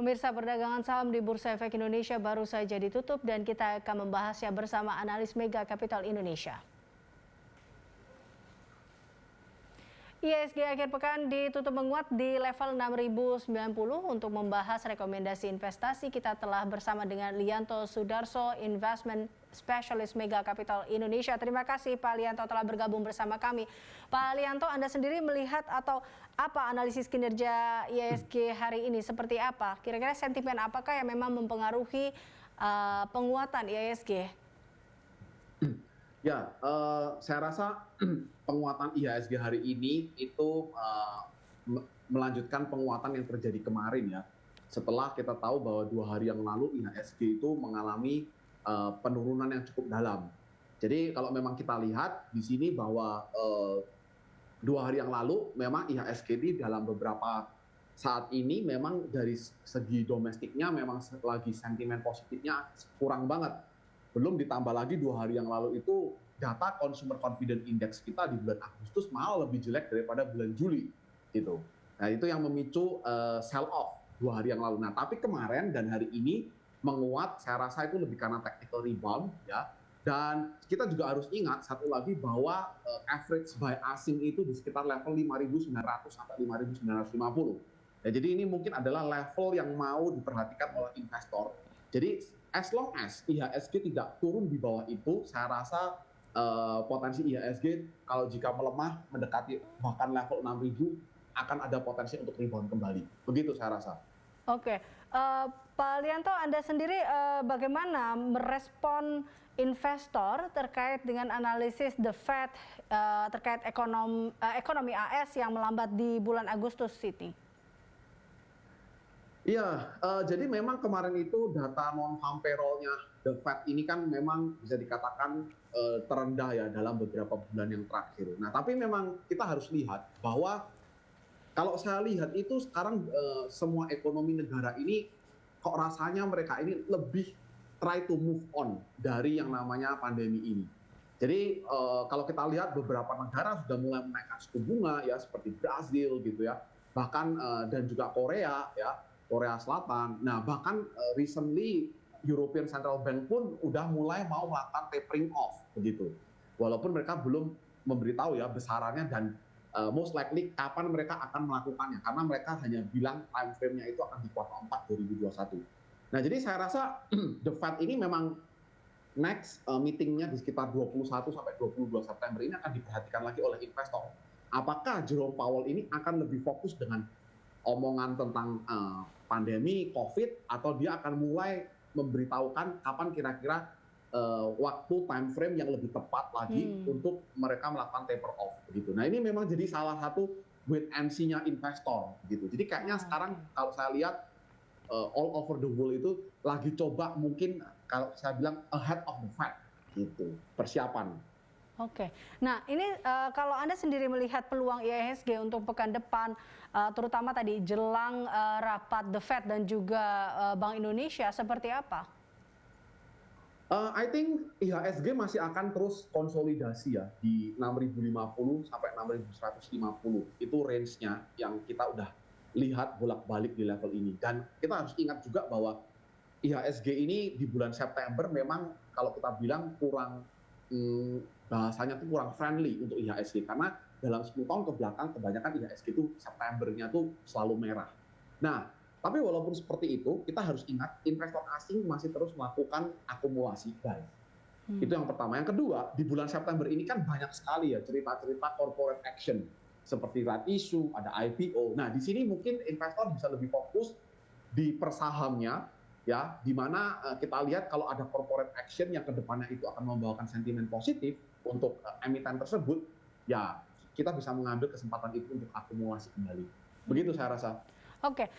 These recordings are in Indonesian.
Pemirsa, perdagangan saham di Bursa Efek Indonesia baru saja ditutup dan kita akan membahasnya bersama analis Mega Capital Indonesia. IHSG akhir pekan ditutup menguat di level 6090. Untuk membahas rekomendasi investasi, kita telah bersama dengan Lianto Sudarso, Investment Specialist Mega Capital Indonesia. Terima kasih Pak Lianto telah bergabung bersama kami. Pak Lianto, Anda sendiri melihat atau apa analisis kinerja IHSG hari ini seperti apa? Kira-kira sentimen apakah yang memang mempengaruhi penguatan IHSG? Ya, saya rasa penguatan IHSG hari ini itu melanjutkan penguatan yang terjadi kemarin ya. Setelah kita tahu bahwa 2 hari yang lalu IHSG itu mengalami penurunan yang cukup dalam. Jadi kalau memang kita lihat di sini bahwa 2 hari yang lalu memang IHSG ini dalam beberapa saat ini memang dari segi domestiknya memang lagi sentimen positifnya kurang banget. Belum ditambah lagi 2 hari yang lalu itu data Consumer Confidence Index kita di bulan Agustus malah lebih jelek daripada bulan Juli gitu. Nah itu yang memicu sell off 2 hari yang lalu. Nah tapi kemarin dan hari ini menguat, saya rasa itu lebih karena technical rebound ya. Dan kita juga harus ingat satu lagi bahwa average buy asing itu di sekitar level 5.900 sampai 5.950. Ya, jadi ini mungkin adalah level yang mau diperhatikan oleh investor. Jadi as long as IHSG tidak turun di bawah itu, saya rasa potensi IHSG kalau jika melemah mendekati bahkan level 6.000 akan ada potensi untuk rebound kembali. Begitu saya rasa. Oke, Pak Lianto, Anda sendiri bagaimana merespon investor terkait dengan analisis The Fed terkait ekonomi AS yang melambat di bulan Agustus ini? Iya, jadi memang kemarin itu data non-farm payroll-nya The Fed ini kan memang bisa dikatakan terendah ya dalam beberapa bulan yang terakhir. Nah, tapi memang kita harus lihat bahwa kalau saya lihat itu sekarang semua ekonomi negara ini kok rasanya mereka ini lebih try to move on dari yang namanya pandemi ini. Jadi kalau kita lihat beberapa negara sudah mulai menaikkan suku bunga ya seperti Brazil gitu ya, bahkan dan juga Korea ya. Korea Selatan. Nah, bahkan recently European Central Bank pun udah mulai mau melakukan tapering off begitu. Walaupun mereka belum memberitahu ya besarannya dan most likely kapan mereka akan melakukannya karena mereka hanya bilang time frame-nya itu akan di kuartal 4 2021. Nah, jadi saya rasa The Fed ini memang next meetingnya di sekitar 21 sampai 22 September ini akan diperhatikan lagi oleh investor. Apakah Jerome Powell ini akan lebih fokus dengan omongan tentang pandemi COVID atau dia akan mulai memberitahukan kapan kira-kira waktu time frame yang lebih tepat lagi untuk mereka melakukan taper off begitu. Nah ini memang jadi salah satu wait and see-nya investor gitu. Jadi kayaknya sekarang kalau saya lihat all over the world itu lagi coba mungkin kalau saya bilang ahead of the Fed gitu persiapan. Oke, nah ini kalau Anda sendiri melihat peluang IHSG untuk pekan depan, terutama tadi jelang rapat The Fed dan juga Bank Indonesia, seperti apa? I think IHSG masih akan terus konsolidasi ya di 6.050 sampai 6.150 itu range-nya yang kita udah lihat bolak-balik di level ini. Dan kita harus ingat juga bahwa IHSG ini di bulan September memang kalau kita bilang kurang bahasanya tuh kurang friendly untuk IHSG karena dalam 10 tahun ke belakang kebanyakan IHSG itu Septembernya tuh selalu merah. Nah, tapi walaupun seperti itu, kita harus ingat investor asing masih terus melakukan akumulasi buy. Itu yang pertama. Yang kedua, di bulan September ini kan banyak sekali ya cerita-cerita corporate action seperti right issue, ada IPO. Nah, di sini mungkin investor bisa lebih fokus di persahamnya ya, di mana kita lihat kalau ada corporate action yang kedepannya itu akan membawakan sentimen positif untuk emiten tersebut, ya kita bisa mengambil kesempatan itu untuk akumulasi kembali. Begitu saya rasa. Oke,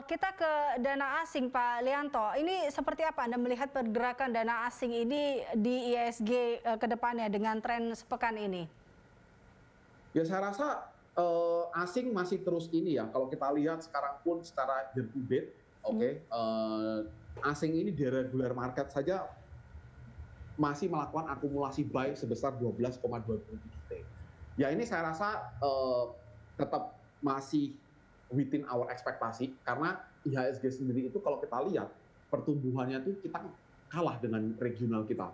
kita ke dana asing Pak Lianto. Ini seperti apa Anda melihat pergerakan dana asing ini di IHSG ke depannya dengan tren sepekan ini? Ya saya rasa asing masih terus ini ya. Kalau kita lihat sekarang pun secara year to date, asing ini di regular market saja masih melakukan akumulasi buy sebesar 12,27 T. Ya ini saya rasa tetap masih within our ekspektasi, karena IHSG sendiri itu kalau kita lihat pertumbuhannya tuh kita kalah dengan regional kita.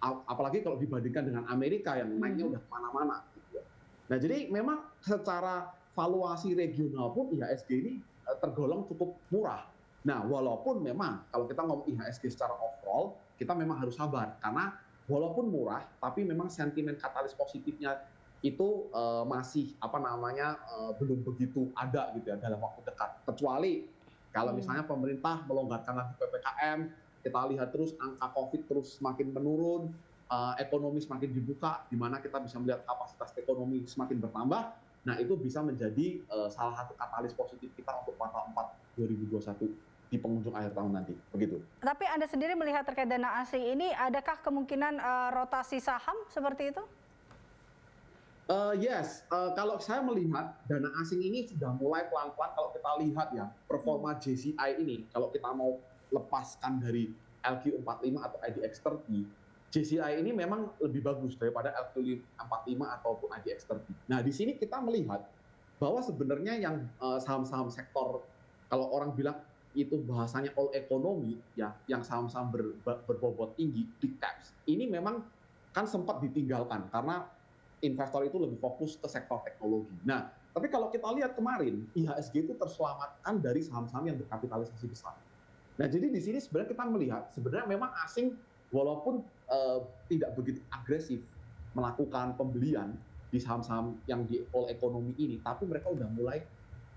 Apalagi kalau dibandingkan dengan Amerika yang naiknya udah kemana-mana. Gitu. Nah jadi memang secara valuasi regional pun IHSG ini tergolong cukup murah. Nah walaupun memang kalau kita ngomong IHSG secara overall, kita memang harus sabar karena walaupun murah, tapi memang sentimen katalis positifnya itu masih belum begitu ada gitu ya dalam waktu dekat. Kecuali kalau misalnya pemerintah melonggarkan lagi PPKM, kita lihat terus angka COVID terus semakin menurun, ekonomi semakin dibuka, di mana kita bisa melihat kapasitas ekonomi semakin bertambah. Nah itu bisa menjadi salah satu katalis positif kita untuk kuartal 4 2021 di penghujung akhir tahun nanti, begitu. Tapi Anda sendiri melihat terkait dana asing ini, adakah kemungkinan rotasi saham seperti itu? Yes, kalau saya melihat dana asing ini sudah mulai pelan-pelan kalau kita lihat ya performa JCI ini, kalau kita mau lepaskan dari LQ45 atau IDX30, JCI ini memang lebih bagus daripada LQ45 ataupun IDX30. Nah di sini kita melihat bahwa sebenarnya yang saham-saham sektor, kalau orang bilang itu bahasanya all economy ya, yang saham-saham berbobot tinggi, big caps, ini memang kan sempat ditinggalkan karena investor itu lebih fokus ke sektor teknologi. Nah, tapi kalau kita lihat kemarin, IHSG itu terselamatkan dari saham-saham yang berkapitalisasi besar. Nah, jadi di sini sebenarnya kita melihat, sebenarnya memang asing walaupun tidak begitu agresif melakukan pembelian di saham-saham yang di all economy ini, tapi mereka udah mulai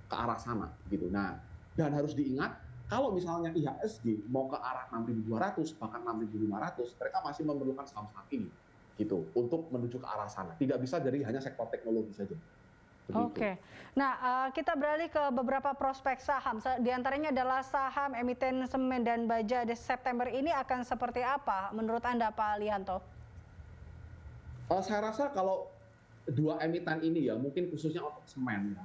ke arah sana gitu. Nah, dan harus diingat, kalau misalnya IHSG mau ke arah 6.200 bahkan 6.500, mereka masih memerlukan saham-saham ini gitu untuk menuju ke arah sana. Tidak bisa dari hanya sektor teknologi saja. Oke. Nah, kita beralih ke beberapa prospek saham. Di antaranya adalah saham emiten semen dan baja di September ini akan seperti apa menurut Anda, Pak Lianto? Saya rasa kalau dua emiten ini ya, mungkin khususnya untuk semen ya,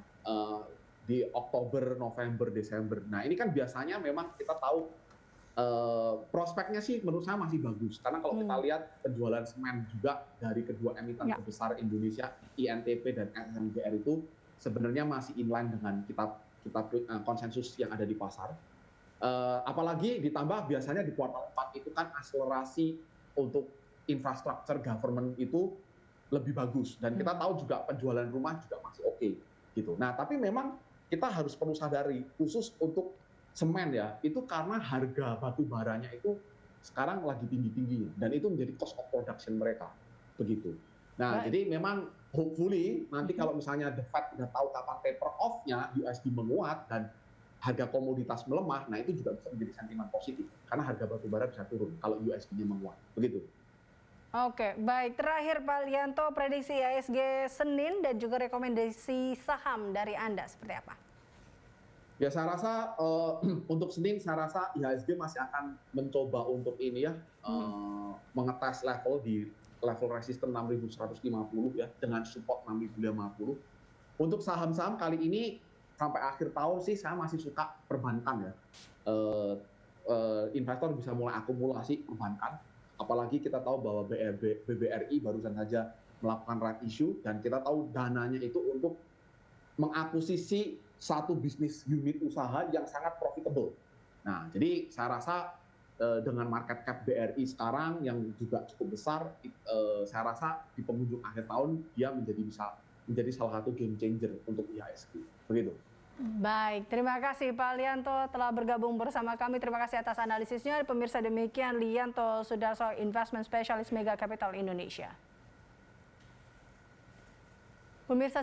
di Oktober, November, Desember. Nah ini kan biasanya memang kita tahu prospeknya sih menurut saya masih bagus. Karena kalau kita lihat penjualan semen juga dari kedua emiten terbesar Indonesia, INTP dan SMGR itu sebenarnya masih inline dengan kita konsensus yang ada di pasar. Apalagi ditambah biasanya di kuartal 4 itu kan akselerasi untuk infrastruktur government itu lebih bagus. Dan kita tahu juga penjualan rumah juga masih oke. Gitu. Nah tapi memang kita harus perlu sadari khusus untuk semen ya, itu karena harga batu baranya itu sekarang lagi tinggi-tingginya dan itu menjadi cost of production mereka, begitu. Nah, jadi memang hopefully nanti kalau misalnya The Fed udah tahu kapan taper off-nya, USD menguat dan harga komoditas melemah, nah itu juga bisa menjadi sentimen positif karena harga batu bara bisa turun kalau USD-nya menguat, begitu. Oke, baik. Terakhir Pak Lianto, prediksi IHSG Senin dan juga rekomendasi saham dari Anda seperti apa? Ya saya rasa untuk Senin saya rasa IHSG masih akan mencoba untuk ini ya mengetes level di level resisten 6.150 ya dengan support 6.050. Untuk saham-saham kali ini sampai akhir tahun sih saya masih suka perbankan ya. Investor bisa mulai akumulasi perbankan, apalagi kita tahu bahwa BBRI barusan saja melakukan right issue dan kita tahu dananya itu untuk mengakuisisi satu bisnis unit usaha yang sangat profitable. Nah, jadi saya rasa dengan market cap BRI sekarang yang juga cukup besar, saya rasa di penghujung akhir tahun dia bisa menjadi salah satu game changer untuk IHSG. Begitu. Baik, terima kasih Pak Lianto telah bergabung bersama kami. Terima kasih atas analisisnya. Pemirsa, demikian Lianto Sudarso, Investment Specialist Mega Capital Indonesia. Pemirsa